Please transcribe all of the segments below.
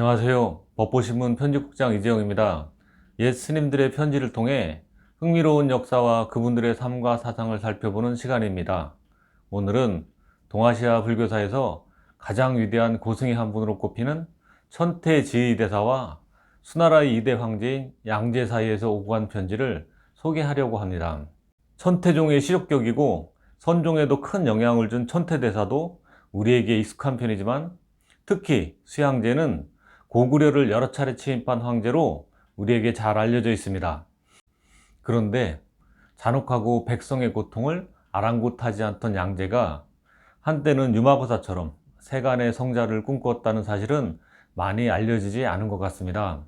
안녕하세요. 법보신문 편집국장 이재영입니다. 옛 스님들의 편지를 통해 흥미로운 역사와 그분들의 삶과 사상을 살펴보는 시간입니다. 오늘은 동아시아 불교사에서 가장 위대한 고승의 한 분으로 꼽히는 천태지의대사와 수나라의 2대 황제인 양제 사이에서 오고 간 편지를 소개하려고 합니다. 천태종의 시족격이고 선종에도 큰 영향을 준 천태대사도 우리에게 익숙한 편이지만 특히 수양제는 고구려를 여러 차례 침입한 황제로 우리에게 잘 알려져 있습니다. 그런데 잔혹하고 백성의 고통을 아랑곳하지 않던 양제가 한때는 유마고사처럼 세간의 성자를 꿈꾸었다는 사실은 많이 알려지지 않은 것 같습니다.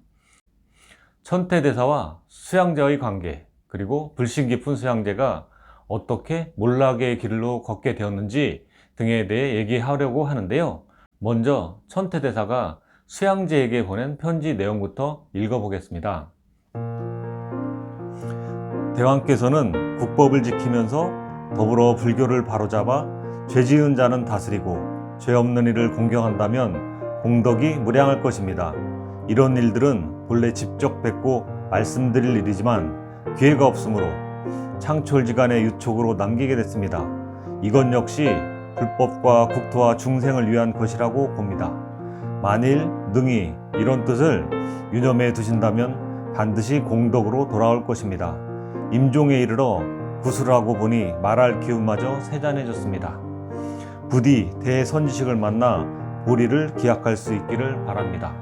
천태대사와 수양제의 관계, 그리고 불신 깊은 수양제가 어떻게 몰락의 길로 걷게 되었는지 등에 대해 얘기하려고 하는데요. 먼저 천태대사가 수양제에게 보낸 편지 내용부터 읽어보겠습니다. 대왕께서는 국법을 지키면서 더불어 불교를 바로잡아 죄 지은 자는 다스리고 죄 없는 이를 공경한다면 공덕이 무량할 것입니다. 이런 일들은 본래 직접 뵙고 말씀드릴 일이지만 기회가 없으므로 창철지간의 유촉으로 남기게 됐습니다. 이건 역시 불법과 국토와 중생을 위한 것이라고 봅니다. 만일 능히 이런 뜻을 유념해 두신다면 반드시 공덕으로 돌아올 것입니다. 임종에 이르러 구슬하고 보니 말할 기운마저 세잔해졌습니다. 부디 대선지식을 만나 보리를 기약할 수 있기를 바랍니다.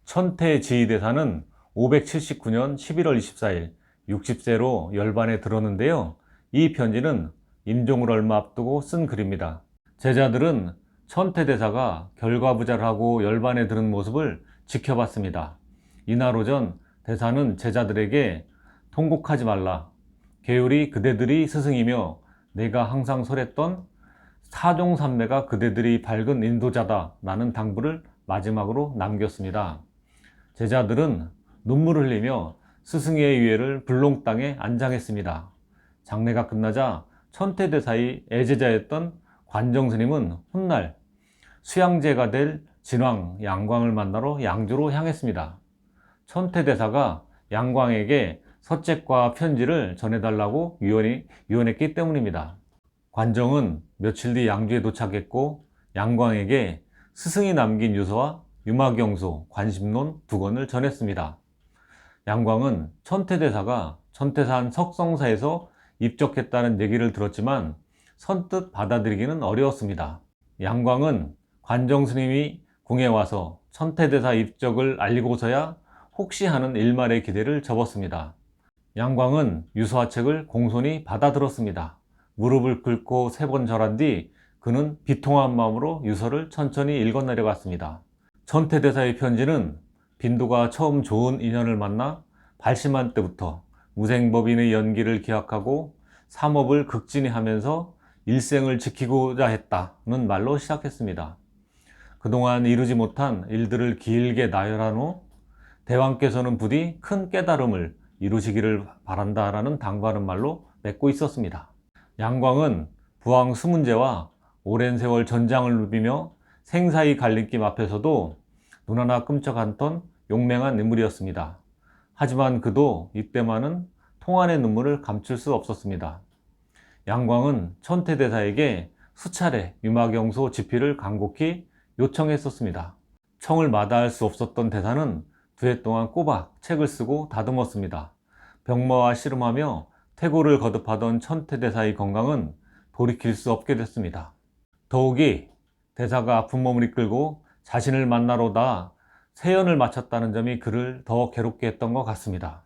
천태지의대사는 579년 11월 24일 60세로 열반에 들었는데요. 이 편지는 임종을 얼마 앞두고 쓴 글입니다. 제자들은 천태대사가 결과부자를 하고 열반에 드는 모습을 지켜봤습니다. 이날 오전 대사는 제자들에게 통곡하지 말라. 계율이 그대들이 스승이며 내가 항상 설했던 사종삼매가 그대들이 밝은 인도자다 라는 당부를 마지막으로 남겼습니다. 제자들은 눈물을 흘리며 스승의 위해를 불롱땅에 안장했습니다. 장례가 끝나자 천태대사의 애제자였던 관정스님은 훗날 수양제가 될 진왕 양광을 만나러 양주로 향했습니다. 천태대사가 양광에게 서책과 편지를 전해달라고 유언했기 때문입니다. 관정은 며칠 뒤 양주에 도착했고 양광에게 스승이 남긴 유서와 유마경소, 관심론 두 권을 전했습니다. 양광은 천태대사가 천태산 석성사에서 입적했다는 얘기를 들었지만 선뜻 받아들이기는 어려웠습니다. 양광은 관정스님이 궁에 와서 천태대사 입적을 알리고서야 혹시 하는 일말의 기대를 접었습니다. 양광은 유서와 책을 공손히 받아들었습니다. 무릎을 꿇고 3번 절한 뒤 그는 비통한 마음으로 유서를 천천히 읽어내려갔습니다. 천태대사의 편지는 빈도가 처음 좋은 인연을 만나 발심한 때부터 무생법인의 연기를 기약하고 삼업을 극진히 하면서 일생을 지키고자 했다는 말로 시작했습니다. 그동안 이루지 못한 일들을 길게 나열한 후 대왕께서는 부디 큰 깨달음을 이루시기를 바란다라는 당부하는 말로 맺고 있었습니다. 양광은 부왕 수문제와 오랜 세월 전장을 누비며 생사의 갈림길 앞에서도 눈 하나 끔찍 않던 용맹한 인물이었습니다. 하지만 그도 이때만은 통한의 눈물을 감출 수 없었습니다. 양광은 천태대사에게 수차례 유마경소 집필을 간곡히 요청했었습니다. 청을 마다할 수 없었던 대사는 2해 동안 꼬박 책을 쓰고 다듬었습니다. 병마와 씨름하며 퇴고를 거듭하던 천태대사의 건강은 돌이킬 수 없게 됐습니다. 더욱이 대사가 아픈 몸을 이끌고 자신을 만나러다 세연을 마쳤다는 점이 그를 더 괴롭게 했던 것 같습니다.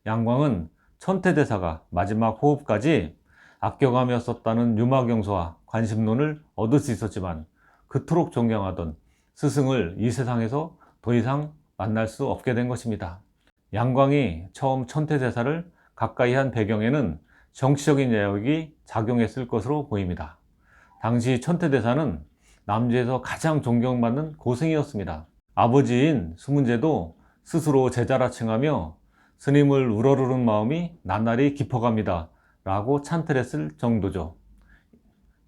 양광은 천태대사가 마지막 호흡까지 아껴가며 썼다는 유마경소와 관심론을 얻을 수 있었지만 그토록 존경하던 스승을 이 세상에서 더 이상 만날 수 없게 된 것입니다. 양광이 처음 천태대사를 가까이 한 배경에는 정치적인 내역이 작용했을 것으로 보입니다. 당시 천태대사는 남주에서 가장 존경받는 고승이었습니다. 아버지인 수문제도 스스로 제자라 칭하며 스님을 우러르는 마음이 나날이 깊어갑니다 라고 찬틀했을 정도죠.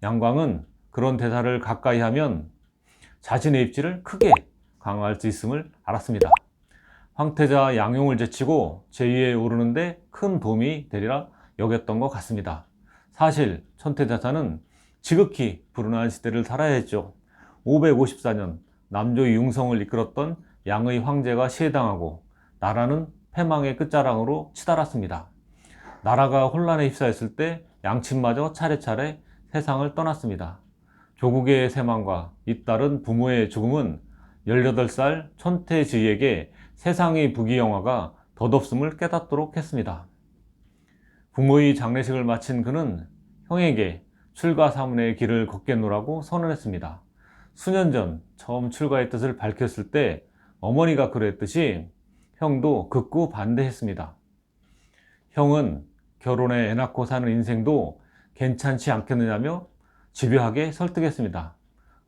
양광은 그런 대사를 가까이 하면 자신의 입지를 크게 강화할 수 있음을 알았습니다. 황태자 양용을 제치고 제위에 오르는데 큰 도움이 되리라 여겼던 것 같습니다. 사실 천태대사는 지극히 불운한 시대를 살아야 했죠. 554년 남조의 융성을 이끌었던 양의 황제가 시해당하고 나라는 패망의 끝자락으로 치달았습니다. 나라가 혼란에 휩싸였을 때 양친마저 차례차례 세상을 떠났습니다. 조국의 세망과 잇따른 부모의 죽음은 18살 천태지휘에게 세상의 부귀영화가 덧없음을 깨닫도록 했습니다. 부모의 장례식을 마친 그는 형에게 출가 사문의 길을 걷겠노라고 선언했습니다. 수년 전 처음 출가의 뜻을 밝혔을 때 어머니가 그랬듯이 형도 극구 반대했습니다. 형은 결혼해 애 낳고 사는 인생도 괜찮지 않겠느냐며 집요하게 설득했습니다.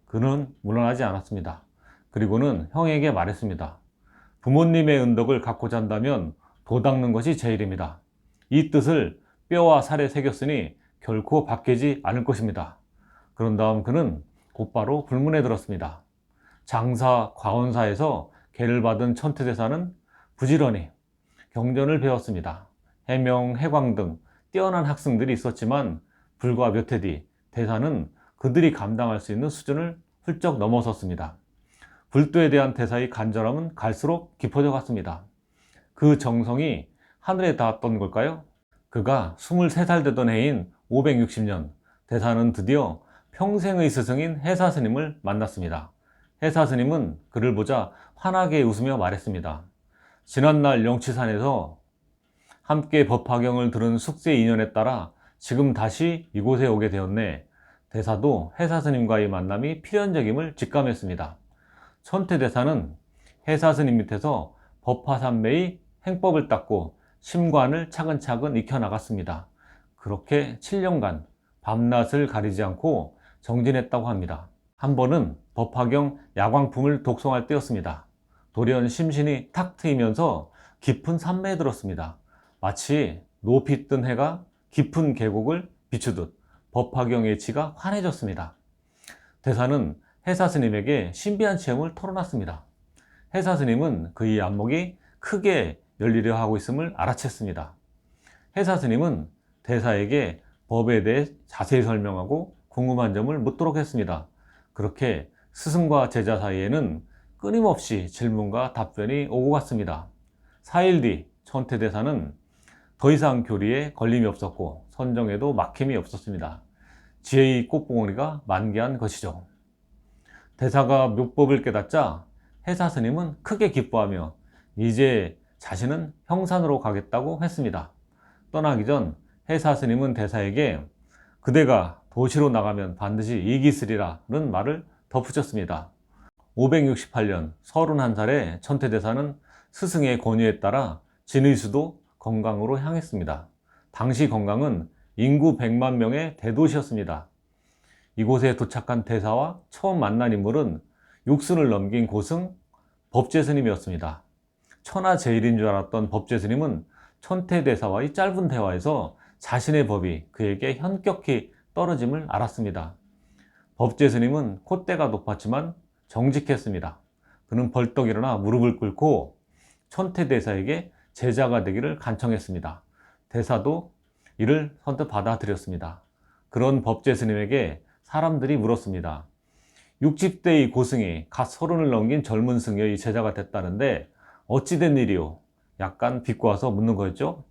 그는 물러나지 않았습니다. 그리고는 형에게 말했습니다. 부모님의 은덕을 갖고자 한다면 도 닦는 것이 제일입니다. 이 뜻을 뼈와 살에 새겼으니 결코 바뀌지 않을 것입니다. 그런 다음 그는 곧바로 불문에 들었습니다. 장사 과원사에서 계를 받은 천태대사는 부지런히 경전을 배웠습니다. 해명, 해광 등 뛰어난 학생들이 있었지만 불과 몇 해 뒤 대사는 그들이 감당할 수 있는 수준을 훌쩍 넘어섰습니다. 불도에 대한 대사의 간절함은 갈수록 깊어져 갔습니다. 그 정성이 하늘에 닿았던 걸까요? 그가 23살 되던 해인 560년 대사는 드디어 평생의 스승인 해사스님을 만났습니다. 해사스님은 그를 보자 환하게 웃으며 말했습니다. 지난날 영치산에서 함께 법화경을 들은 숙세 인연에 따라 지금 다시 이곳에 오게 되었네. 대사도 해사스님과의 만남이 필연적임을 직감했습니다. 천태대사는 해사스님 밑에서 법화산매의 행법을 닦고 심관을 차근차근 익혀나갔습니다. 그렇게 7년간 밤낮을 가리지 않고 정진했다고 합니다. 한 번은 법화경 야광품을 독송할 때였습니다. 돌연 심신이 탁 트이면서 깊은 산매에 들었습니다. 마치 높이 뜬 해가 깊은 계곡을 비추듯 법화경의 치가 환해졌습니다. 대사는 해사스님에게 신비한 체험을 털어놨습니다. 해사스님은 그의 안목이 크게 열리려 하고 있음을 알아챘습니다. 해사스님은 대사에게 법에 대해 자세히 설명하고 궁금한 점을 묻도록 했습니다. 그렇게 스승과 제자 사이에는 끊임없이 질문과 답변이 오고 갔습니다. 4일 뒤 천태대사는 더 이상 교리에 걸림이 없었고 선정에도 막힘이 없었습니다. 지혜의 꽃봉오리가 만개한 것이죠. 대사가 묘법을 깨닫자 해사스님은 크게 기뻐하며 이제 자신은 형산으로 가겠다고 했습니다. 떠나기 전 해사스님은 대사에게 그대가 도시로 나가면 반드시 이익이 있으리라는 말을 덧붙였습니다. 568년 31살에 천태대사는 스승의 권유에 따라 진의수도 건강으로 향했습니다. 당시 건강은 인구 100만 명의 대도시였습니다. 이곳에 도착한 대사와 처음 만난 인물은 육순을 넘긴 고승 법제스님이었습니다. 천하제일인 줄 알았던 법제스님은 천태대사와의 짧은 대화에서 자신의 법이 그에게 현격히 떨어짐을 알았습니다. 법제스님은 콧대가 높았지만 정직했습니다. 그는 벌떡 일어나 무릎을 꿇고 천태대사에게 제자가 되기를 간청했습니다. 대사도 이를 선뜻 받아들였습니다. 그런 법제스님에게 사람들이 물었습니다. 60대의 고승이 갓 30을 넘긴 젊은 승려의 제자가 됐다는데 어찌 된 일이오? 약간 비꼬아서 묻는 거였죠.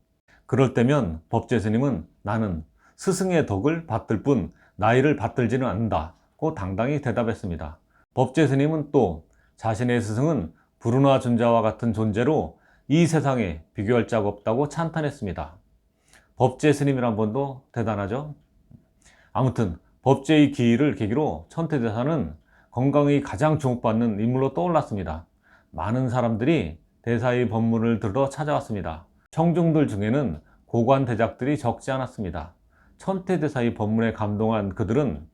그럴 때면 법제스님은 나는 스승의 덕을 받들 뿐 나이를 받들지는 않는다고 당당히 대답했습니다. 법제스님은 또 자신의 스승은 불운하 존자와 같은 존재로 이 세상에 비교할 자가 없다고 찬탄했습니다. 법제스님이란 분도 대단하죠. 아무튼 법제의 기일을 계기로 천태대사는 건강이 가장 주목받는 인물로 떠올랐습니다. 많은 사람들이 대사의 법문을 들어 찾아왔습니다. 청중들 중에는 고관대작들이 적지 않았습니다. 천태대사의 법문에 감동한 그들은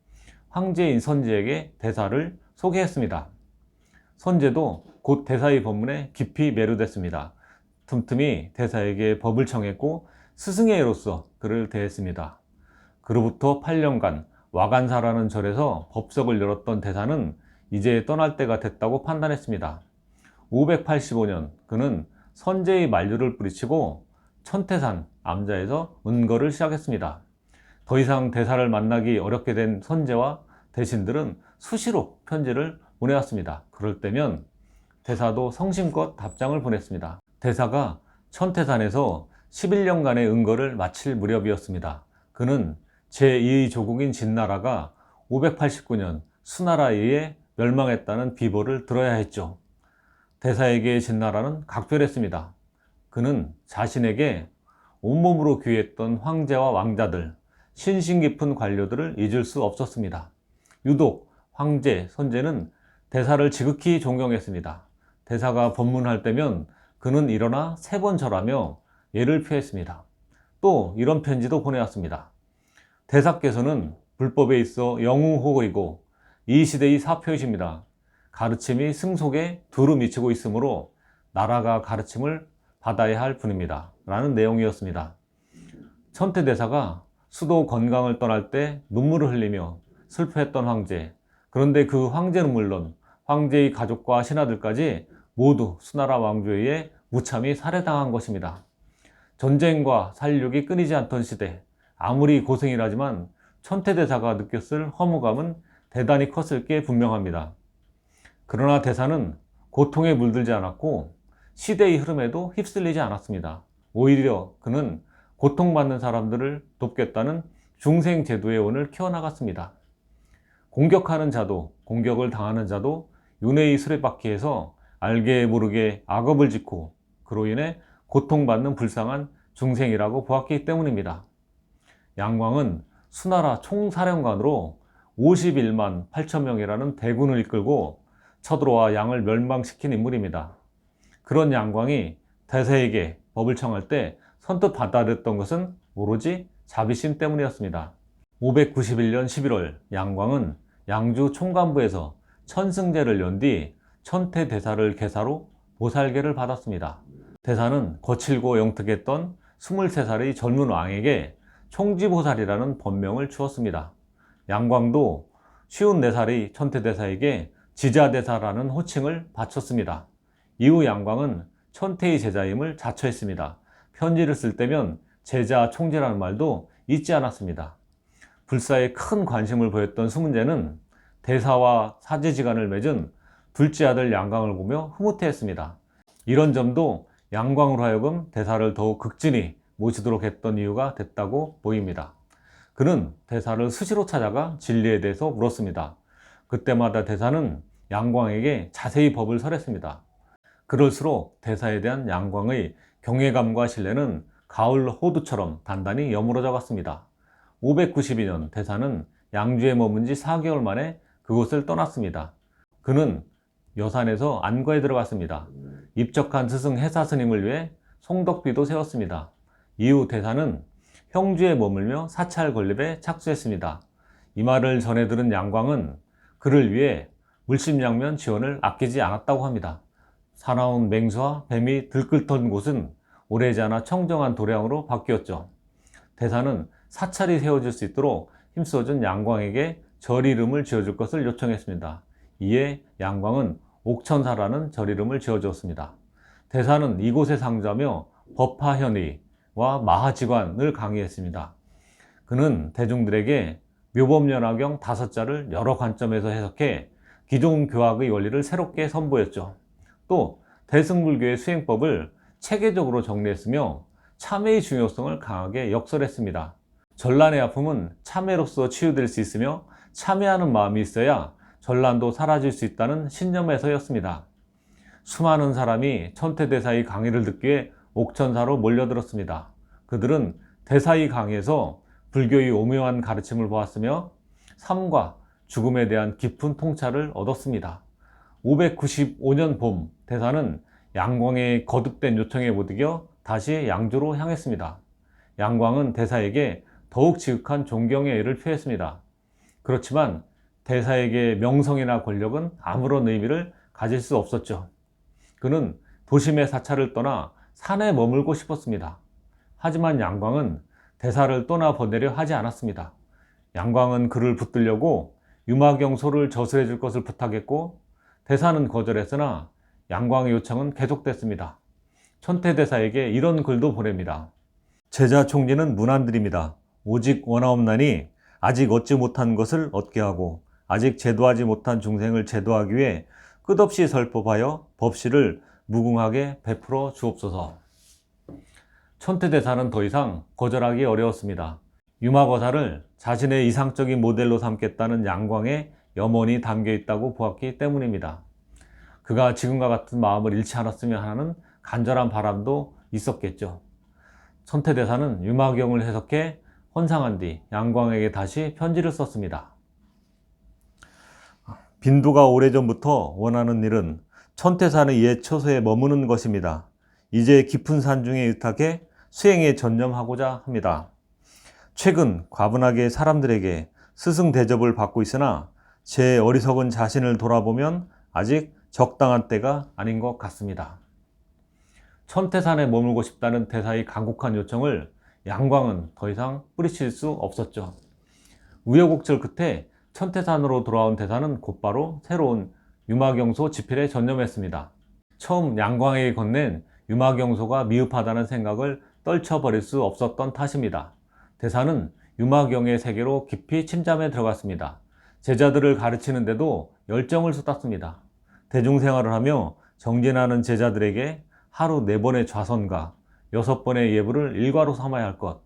황제인 선제에게 대사를 소개했습니다. 선제도 곧 대사의 법문에 깊이 매료됐습니다. 틈틈이 대사에게 법을 청했고 스승의 애로서 그를 대했습니다. 그로부터 8년간 와간사라는 절에서 법석을 열었던 대사는 이제 떠날 때가 됐다고 판단했습니다. 585년 그는 선제의 만류를 뿌리치고 천태산 암자에서 은거를 시작했습니다. 더 이상 대사를 만나기 어렵게 된 선제와 대신들은 수시로 편지를 보내왔습니다. 그럴 때면 대사도 성심껏 답장을 보냈습니다. 대사가 천태산에서 11년간의 은거를 마칠 무렵이었습니다. 그는 제2의 조국인 진나라가 589년 수나라에 의해 멸망했다는 비보를 들어야 했죠. 대사에게 진나라는 각별했습니다. 그는 자신에게 온몸으로 귀했던 황제와 왕자들, 신신 깊은 관료들을 잊을 수 없었습니다. 유독 황제, 선제는 대사를 지극히 존경했습니다. 대사가 법문할 때면 그는 일어나 3번 절하며 예를 표했습니다. 또 이런 편지도 보내왔습니다. 대사께서는 불법에 있어 영웅호이고 이 시대의 사표이십니다. 가르침이 승속에 두루 미치고 있으므로 나라가 가르침을 받아야 할 분입니다. 라는 내용이었습니다. 천태대사가 수도 건강을 떠날 때 눈물을 흘리며 슬퍼했던 황제, 그런데 그 황제는 물론 황제의 가족과 신하들까지 모두 수나라 왕조에 의해 무참히 살해당한 것입니다. 전쟁과 살육이 끊이지 않던 시대, 아무리 고생이라지만 천태대사가 느꼈을 허무감은 대단히 컸을 게 분명합니다. 그러나 대사는 고통에 물들지 않았고 시대의 흐름에도 휩쓸리지 않았습니다. 오히려 그는 고통받는 사람들을 돕겠다는 중생제도의 원을 키워나갔습니다. 공격하는 자도 공격을 당하는 자도 윤회의 수레바퀴에서 알게 모르게 악업을 짓고 그로 인해 고통받는 불쌍한 중생이라고 보았기 때문입니다. 양광은 수나라 총사령관으로 51만 8천 명이라는 대군을 이끌고 쳐들어와 양을 멸망시킨 인물입니다. 그런 양광이 대사에게 법을 청할 때 선뜻 받아들였던 것은 오로지 자비심 때문이었습니다. 591년 11월 양광은 양주 총관부에서 천승제를 연 뒤 천태대사를 계사로 보살계를 받았습니다. 대사는 거칠고 영특했던 23살의 젊은 왕에게 총지보살이라는 법명을 주었습니다. 양광도 54살의 천태대사에게 지자대사라는 호칭을 바쳤습니다. 이후 양광은 천태의 제자임을 자처했습니다. 편지를 쓸 때면 제자 총재라는 말도 잊지 않았습니다. 불사에 큰 관심을 보였던 수문제는 대사와 사제지간을 맺은 둘째 아들 양광을 보며 흐뭇해했습니다. 이런 점도 양광으로 하여금 대사를 더욱 극진히 모시도록 했던 이유가 됐다고 보입니다. 그는 대사를 수시로 찾아가 진리에 대해서 물었습니다. 그때마다 대사는 양광에게 자세히 법을 설했습니다. 그럴수록 대사에 대한 양광의 경외감과 신뢰는 가을 호두처럼 단단히 여물어져 갔습니다. 592년 대사는 양주에 머문 지 4개월 만에 그곳을 떠났습니다. 그는 여산에서 안과에 들어갔습니다. 입적한 스승 해사 스님을 위해 송덕비도 세웠습니다. 이후 대사는 형주에 머물며 사찰 건립에 착수했습니다. 이 말을 전해 들은 양광은 그를 위해 물심양면 지원을 아끼지 않았다고 합니다. 사나운 맹수와 뱀이 들끓던 곳은 오래지 않아 청정한 도량으로 바뀌었죠. 대사는 사찰이 세워질 수 있도록 힘써준 양광에게 절 이름을 지어줄 것을 요청했습니다. 이에 양광은 옥천사라는 절 이름을 지어주었습니다. 대사는 이곳에 상주하며 법화현의와 마하지관을 강의했습니다. 그는 대중들에게 묘법연화경 5자를 여러 관점에서 해석해 기존 교학의 원리를 새롭게 선보였죠. 또 대승불교의 수행법을 체계적으로 정리했으며 참회의 중요성을 강하게 역설했습니다. 전란의 아픔은 참회로서 치유될 수 있으며 참회하는 마음이 있어야 전란도 사라질 수 있다는 신념에서였습니다. 수많은 사람이 천태대사의 강의를 듣기 위해 옥천사로 몰려들었습니다. 그들은 대사의 강의에서 불교의 오묘한 가르침을 보았으며 삶과 죽음에 대한 깊은 통찰을 얻었습니다. 595년 봄 대사는 양광의 거듭된 요청에 못 이겨 다시 양주로 향했습니다. 양광은 대사에게 더욱 지극한 존경의 애를 표했습니다. 그렇지만 대사에게 명성이나 권력은 아무런 의미를 가질 수 없었죠. 그는 도심의 사찰을 떠나 산에 머물고 싶었습니다. 하지만 양광은 대사를 떠나 보내려 하지 않았습니다. 양광은 그를 붙들려고 유마경소를 저술해 줄 것을 부탁했고 대사는 거절했으나 양광의 요청은 계속됐습니다. 천태대사에게 이런 글도 보냅니다. 제자 총리는 문안드립니다. 오직 원하옵나니 아직 얻지 못한 것을 얻게 하고 아직 제도하지 못한 중생을 제도하기 위해 끝없이 설법하여 법시를 무궁하게 베풀어 주옵소서. 천태대사는 더 이상 거절하기 어려웠습니다. 유마거사를 자신의 이상적인 모델로 삼겠다는 양광의 염원이 담겨 있다고 보았기 때문입니다. 그가 지금과 같은 마음을 잃지 않았으면 하는 간절한 바람도 있었겠죠. 천태대사는 유마경을 해석해 헌상한 뒤 양광에게 다시 편지를 썼습니다. 빈도가 오래전부터 원하는 일은 천태산의 옛 처소에 머무는 것입니다. 이제 깊은 산중에 의탁해 수행에 전념하고자 합니다. 최근 과분하게 사람들에게 스승 대접을 받고 있으나 제 어리석은 자신을 돌아보면 아직 적당한 때가 아닌 것 같습니다. 천태산에 머물고 싶다는 대사의 간곡한 요청을 양광은 더 이상 뿌리칠 수 없었죠. 우여곡절 끝에 천태산으로 돌아온 대사는 곧바로 새로운 유마경소 집필에 전념했습니다. 처음 양광에게 건넨 유마경소가 미흡하다는 생각을 떨쳐버릴 수 없었던 탓입니다. 대사는 유마경의 세계로 깊이 침잠해 들어갔습니다. 제자들을 가르치는데도 열정을 쏟았습니다. 대중생활을 하며 정진하는 제자들에게 하루 4번의 좌선과 6번의 예불을 일과로 삼아야 할 것,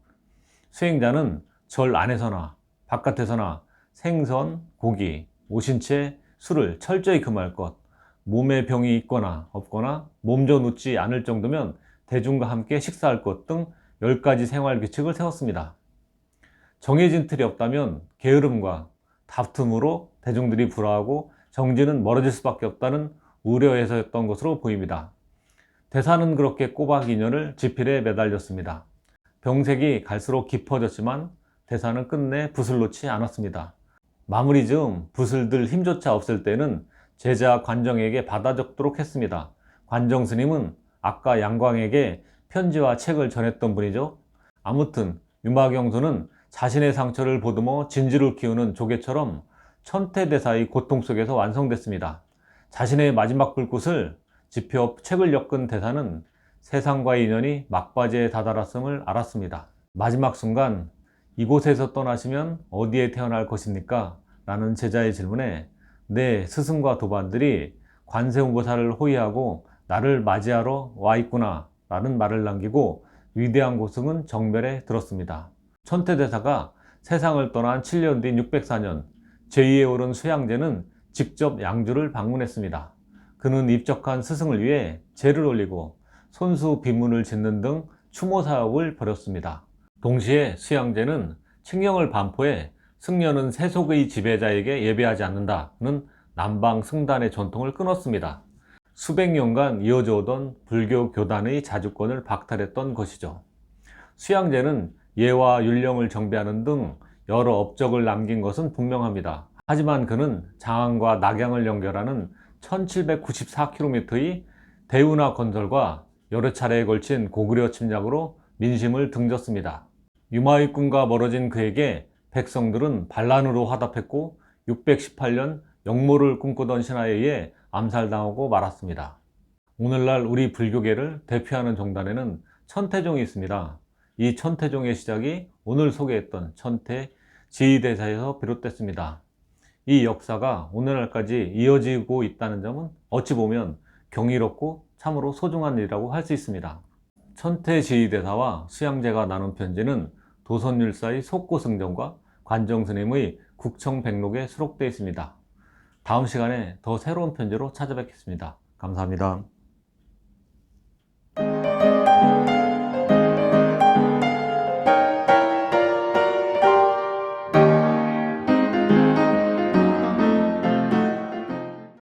수행자는 절 안에서나 바깥에서나 생선, 고기, 오신채, 술을 철저히 금할 것, 몸에 병이 있거나 없거나 몸져 눕지 않을 정도면 대중과 함께 식사할 것 등 10가지 생활 규칙을 세웠습니다. 정해진 틀이 없다면 게으름과 다툼으로 대중들이 불화하고 정진은 멀어질 수밖에 없다는 우려에서였던 것으로 보입니다. 대사는 그렇게 꼬박 2년을 지필에 매달렸습니다. 병색이 갈수록 깊어졌지만 대사는 끝내 붓을 놓지 않았습니다. 마무리 즈음 붓을 들 힘조차 없을 때는 제자 관정에게 받아 적도록 했습니다. 관정 스님은 아까 양광에게 편지와 책을 전했던 분이죠. 아무튼 유마경소는 자신의 상처를 보듬어 진주를 키우는 조개처럼 천태대사의 고통 속에서 완성됐습니다. 자신의 마지막 불꽃을 지펴 책을 엮은 대사는 세상과의 인연이 막바지에 다다랐음을 알았습니다. 마지막 순간 이곳에서 떠나시면 어디에 태어날 것입니까? 라는 제자의 질문에 내 스승과 도반들이 관세음보살을 호위하고 나를 맞이하러 와 있구나 라는 말을 남기고 위대한 고승은 정멸에 들었습니다. 천태대사가 세상을 떠난 7년 뒤 604년 제2에 오른 수양제는 직접 양주를 방문했습니다. 그는 입적한 스승을 위해 제를 올리고 손수 비문을 짓는 등 추모 사업을 벌였습니다. 동시에 수양제는 칙령을 반포해 승려는 세속의 지배자에게 예배하지 않는다는 남방 승단의 전통을 끊었습니다. 수백 년간 이어져 오던 불교 교단의 자주권을 박탈했던 것이죠. 수양제는 예와 율령을 정비하는 등 여러 업적을 남긴 것은 분명합니다. 하지만 그는 장안과 낙양을 연결하는 1794km의 대운하 건설과 여러 차례에 걸친 고구려 침략으로 민심을 등졌습니다. 유마의 꿈과 멀어진 그에게 백성들은 반란으로 화답했고 618년 역모를 꿈꾸던 신하에 의해 암살당하고 말았습니다. 오늘날 우리 불교계를 대표하는 종단에는 천태종이 있습니다. 이 천태종의 시작이 오늘 소개했던 천태 지휘대사에서 비롯됐습니다. 이 역사가 오늘날까지 이어지고 있다는 점은 어찌 보면 경이롭고 참으로 소중한 일이라고 할 수 있습니다. 천태 지휘대사와 수양제가 나눈 편지는 도선율사의 속고승정과 관정스님의 국청백록에 수록되어 있습니다. 다음 시간에 더 새로운 편지로 찾아뵙겠습니다. 감사합니다.